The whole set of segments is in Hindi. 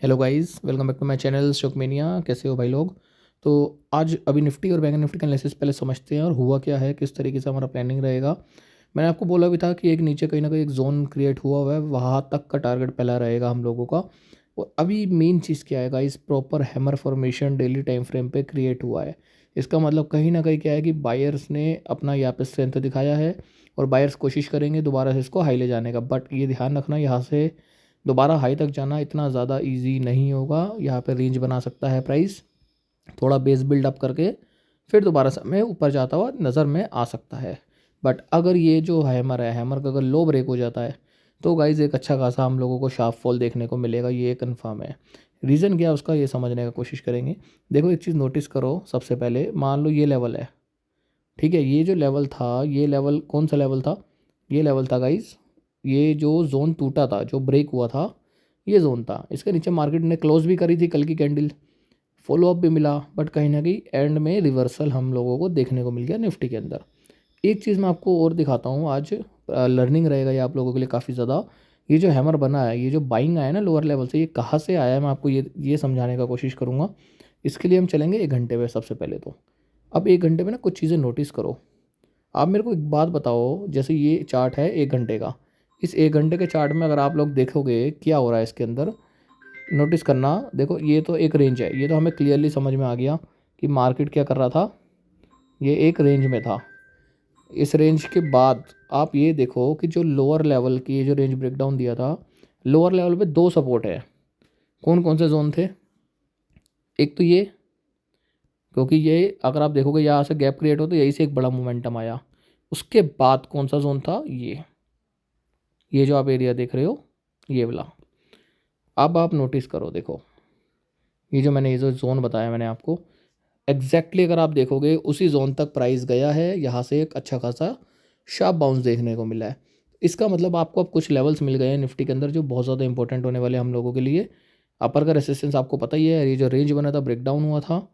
Hello guys, welcome back to my channel Stockmania. कैसे हो भाई लोग। तो आज अभी निफ्टी और बैंक निफ्टी का एनालिसिस पहले समझते हैं और हुआ क्या है, किस तरीके से हमारा प्लानिंग रहेगा। मैंने आपको बोला भी था कि एक नीचे कहीं ना कहीं एक जोन क्रिएट हुआ है, वहाँ तक का टारगेट पहला रहेगा हम लोगों का। और अभी मेन चीज़ क्या है guys, proper hammer formation daily time frame पे क्रिएट हुआ है। इसका मतलब कहीं ना कहीं क्या है कि बायर्स ने अपना यहाँ पे स्ट्रेंथ दिखाया है और बायर्स कोशिश करेंगे दोबारा से इसको हाई ले जाने का। बट ये ध्यान रखना, यहाँ से दोबारा हाई तक जाना इतना ज़्यादा इजी नहीं होगा। यहाँ पे रेंज बना सकता है प्राइस, थोड़ा बेस बिल्डअप करके फिर दोबारा से में ऊपर जाता हुआ नज़र में आ सकता है। बट अगर ये जो हैमर है, हैमर का अगर लो ब्रेक हो जाता है तो गाइज एक अच्छा खासा हम लोगों को शार्प फॉल देखने को मिलेगा, ये कंफर्म है। रीज़न क्या है उसका, ये समझने का कोशिश करेंगे। देखो एक चीज़ नोटिस करो, सबसे पहले मान लो ये लेवल है, ठीक है। ये जो लेवल था, ये लेवल कौन सा लेवल था, ये लेवल था गाइज, ये जो जोन टूटा था, जो ब्रेक हुआ था, ये जोन था। इसके नीचे मार्केट ने क्लोज भी करी थी कल की कैंडल, फॉलो अप भी मिला, बट कहीं ना कहीं एंड में रिवर्सल हम लोगों को देखने को मिल गया निफ्टी के अंदर। एक चीज़ मैं आपको और दिखाता हूँ आज, लर्निंग रहेगा ये आप लोगों के लिए काफ़ी ज़्यादा। ये जो हैमर बना है, ये जो बाइंग आया ना लोअर लेवल से, ये कहाँ से आया है मैं आपको ये समझाने का कोशिश करूँगा। इसके लिए हम चलेंगे 1 घंटे में सबसे पहले तो। अब 1 घंटे में ना कुछ चीज़ें नोटिस करो। आप मेरे को एक बात बताओ, जैसे ये चार्ट है 1 घंटे का, इस 1 घंटे के चार्ट में अगर आप लोग देखोगे क्या हो रहा है इसके अंदर, नोटिस करना। देखो ये तो एक रेंज है, ये तो हमें क्लियरली समझ में आ गया कि मार्केट क्या कर रहा था, ये एक रेंज में था। इस रेंज के बाद आप ये देखो कि जो लोअर लेवल की ये जो रेंज ब्रेकडाउन दिया था, लोअर लेवल पे दो सपोर्ट है। कौन कौन से जोन थे, एक तो ये, क्योंकि ये अगर आप देखोगे यहाँ से गैप क्रिएट हो तो यहीं से एक बड़ा मोमेंटम आया। उसके बाद कौन सा जोन था, ये जो आप एरिया देख रहे हो, ये वाला। अब आप नोटिस करो, देखो ये जो जोन बताया मैंने आपको, एग्जैक्टली अगर आप देखोगे उसी जोन तक प्राइस गया है। यहाँ से एक अच्छा खासा शार्प बाउंस देखने को मिला है। इसका मतलब आपको अब कुछ लेवल्स मिल गए हैं निफ्टी के अंदर जो बहुत ज़्यादा इंपॉर्टेंट होने वाले हम लोगों के लिए। अपर का रेसिस्टेंस आपको पता ही है, ये जो रेंज बना था, ब्रेकडाउन हुआ था,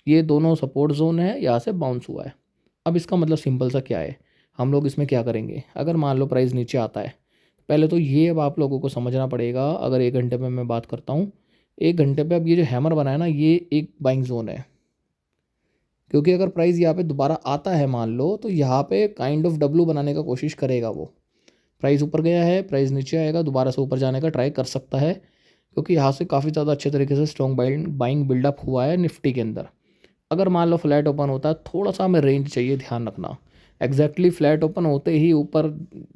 ये दोनों सपोर्ट जोन है, यहाँ से बाउंस हुआ है। अब इसका मतलब सिंपल सा क्या है, हम लोग इसमें क्या करेंगे, अगर मान लो प्राइस नीचे आता है, पहले तो ये अब आप लोगों को समझना पड़ेगा। अगर 1 घंटे में मैं बात करता हूँ, 1 घंटे पे अब ये जो हैमर बना है ना, ये एक बाइंग जोन है। क्योंकि अगर प्राइस यहाँ पे दोबारा आता है मान लो, तो यहाँ पे काइंड ऑफ डब्लू बनाने का कोशिश करेगा वो। प्राइस ऊपर गया है, प्राइस नीचे आएगा, दोबारा से ऊपर जाने का ट्राई कर सकता है, क्योंकि यहाँ से काफ़ी ज़्यादा अच्छे तरीके से स्ट्रॉन्ग बाइंग बिल्डअप हुआ है निफ्टी के अंदर। अगर मान लो फ्लैट ओपन होता है, थोड़ा सा हमें रेंज चाहिए, ध्यान रखना। एग्जैक्टली फ्लैट ओपन होते ही ऊपर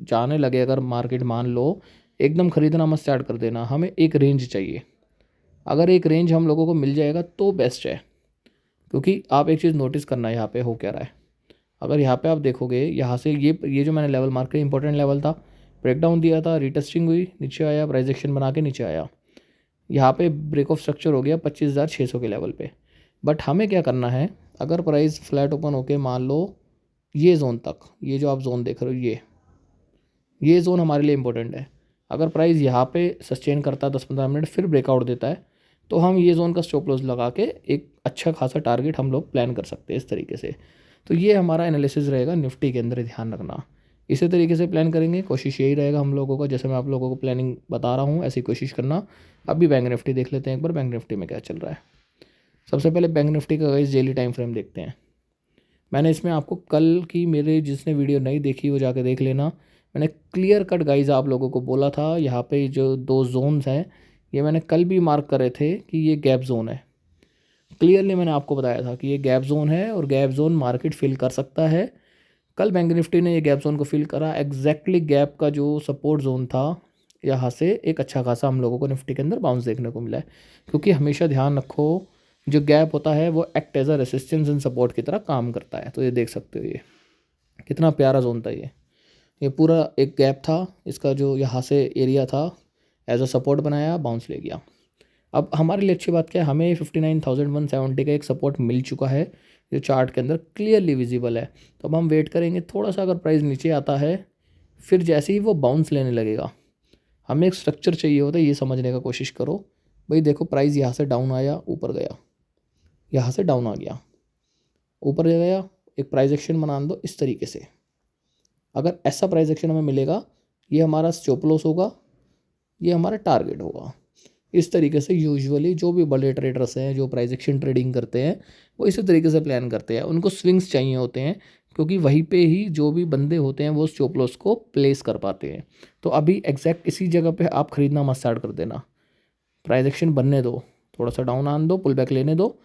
जाने लगे अगर मार्केट, मान लो एकदम खरीदना मत स्टार्ट कर देना, हमें एक रेंज चाहिए। अगर एक रेंज हम लोगों को मिल जाएगा तो बेस्ट है। क्योंकि आप एक चीज़ नोटिस करना, यहाँ पे हो क्या रहा है। अगर यहाँ पे आप देखोगे, यहाँ से ये जो मैंने लेवल मार्क किया, इंपॉर्टेंट लेवल था, ब्रेकडाउन दिया था, रिटेस्टिंग हुई, नीचे आया, प्राइस एक्शन बना के नीचे आया, यहाँ पे ब्रेक ऑफ स्ट्रक्चर हो गया 25,600 के लेवल पे। बट हमें क्या करना है, अगर प्राइस फ्लैट ओपन होके मान लो ये जोन तक, ये जो आप जोन देख रहे हो, ये जोन हमारे लिए इंपॉर्टेंट है। अगर प्राइस यहाँ पे सस्टेन करता है 10-15 मिनट, फिर ब्रेकआउट देता है, तो हम ये जोन का स्टॉप लॉस लगा के एक अच्छा खासा टारगेट हम लोग प्लान कर सकते हैं इस तरीके से। तो ये हमारा एनालिसिस रहेगा निफ्टी के अंदर, ध्यान रखना। इसी तरीके से प्लान करेंगे, कोशिश यही रहेगा हम लोगों का, जैसे मैं आप लोगों को प्लानिंग बता रहा हूँ ऐसी कोशिश करना। अभी बैंक निफ्टी देख लेते हैं एक बार, बैंक निफ्टी में क्या चल रहा है। सबसे पहले बैंक निफ्टी का गाइस डेली टाइम फ्रेम देखते हैं। मैंने इसमें आपको कल की, मेरे जिसने वीडियो नहीं देखी वो जाके देख लेना, मैंने क्लियर कट गाइज आप लोगों को बोला था, यहाँ पे जो दो जोन्स हैं, ये मैंने कल भी मार्क करे थे कि ये गैप जोन है। क्लियरली मैंने आपको बताया था कि ये गैप जोन है और गैप जोन मार्केट फिल कर सकता है। कल बैंक निफ्टी ने ये गैप जोन को फिल करा, एग्जैक्टली गैप का जो सपोर्ट जोन था, यहाँ से एक अच्छा खासा हम लोगों को निफ्टी के अंदर बाउंस देखने को मिला है। क्योंकि हमेशा ध्यान रखो, जो गैप होता है वो act as a resistance and support की तरह काम करता है। तो ये देख सकते हो, ये कितना प्यारा जोन था। ये पूरा एक गैप था, इसका जो यहाँ से एरिया था एज अ सपोर्ट बनाया, बाउंस ले गया। अब हमारे लिए अच्छी बात क्या है, हमें 59,170 का एक सपोर्ट मिल चुका है, जो चार्ट के अंदर क्लियरली विजिबल है। तो अब हम वेट करेंगे थोड़ा सा, अगर प्राइस नीचे आता है फिर जैसे ही वो बाउंस लेने लगेगा, हमें एक स्ट्रक्चर चाहिए होता है, ये समझने का कोशिश करो। भाई देखो प्राइस यहाँ से डाउन आया, ऊपर गया, यहाँ से डाउन आ गया, ऊपर गया, एक प्राइस एक्शन बना दो इस तरीके से। अगर ऐसा प्राइस एक्शन हमें मिलेगा, ये हमारा स्टॉप लॉस होगा, ये हमारा टारगेट होगा। इस तरीके से यूजुअली जो भी बड़े ट्रेडर्स हैं, जो प्राइस एक्शन ट्रेडिंग करते हैं, वो इसी तरीके से प्लान करते हैं। उनको स्विंग्स चाहिए होते हैं, क्योंकि वहीं पे ही जो भी बंदे होते हैं वो स्टॉप लॉस को प्लेस कर पाते हैं। तो अभी एग्जैक्ट इसी जगह पे आप खरीदना मत स्टार्ट कर देना, प्राइस एक्शन बनने दो, थोड़ा सा डाउन आने दो, पुल बैक लेने दो,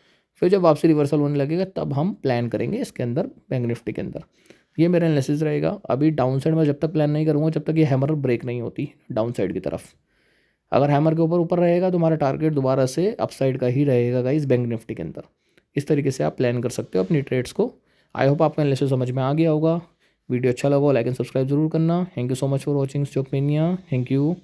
फिर जब वापसी रिवर्सल होने लगेगा तब हम प्लान करेंगे इसके अंदर, बैंक निफ्टी के अंदर। ये मेरा एनालिसिस रहेगा। अभी डाउन साइड में जब तक प्लान नहीं करूँगा, जब तक ये हैमर ब्रेक नहीं होती डाउन साइड की तरफ। अगर हैमर के ऊपर ऊपर रहेगा तो हमारा टारगेट दोबारा से अपसाइड का ही रहेगा गाइस बैंक निफ्टी के अंदर। इस तरीके से आप प्लान कर सकते हो अपनी ट्रेड्स को। आई होप आपका एनालिसिस समझ में आ गया होगा। वीडियो अच्छा लगा हो लाइक एंड सब्सक्राइब जरूर करना। Thank you so much for watching stock mania. Thank you.